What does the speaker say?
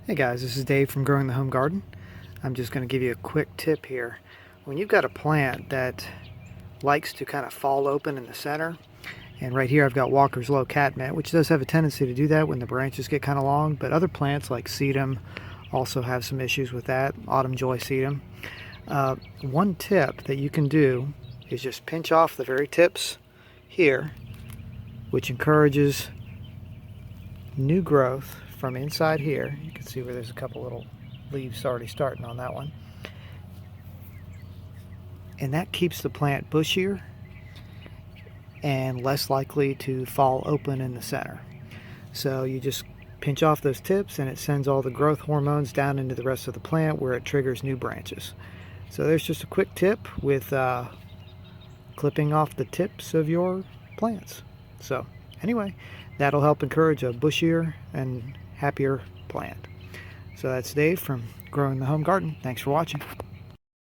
Hey guys, this is Dave from Growing the Home Garden. I'm just going to give you a quick tip here. When you've got a plant that likes to kind of fall open in the center, and right here I've got Walker's Low catmint, which does have a tendency to do that when the branches get kind of long, but other plants like sedum also have some issues with that, autumn joy sedum. One tip that you can do is just pinch off the very tips here, which encourages new growth from inside here. You can see where there's a couple little leaves already starting on that one. And that keeps the plant bushier and less likely to fall open in the center. So you just pinch off those tips and it sends all the growth hormones down into the rest of the plant where it triggers new branches. So there's just a quick tip with clipping off the tips of your plants. So anyway, that'll help encourage a bushier and happier plant. So that's Dave from Growing the Home Garden. Thanks for watching.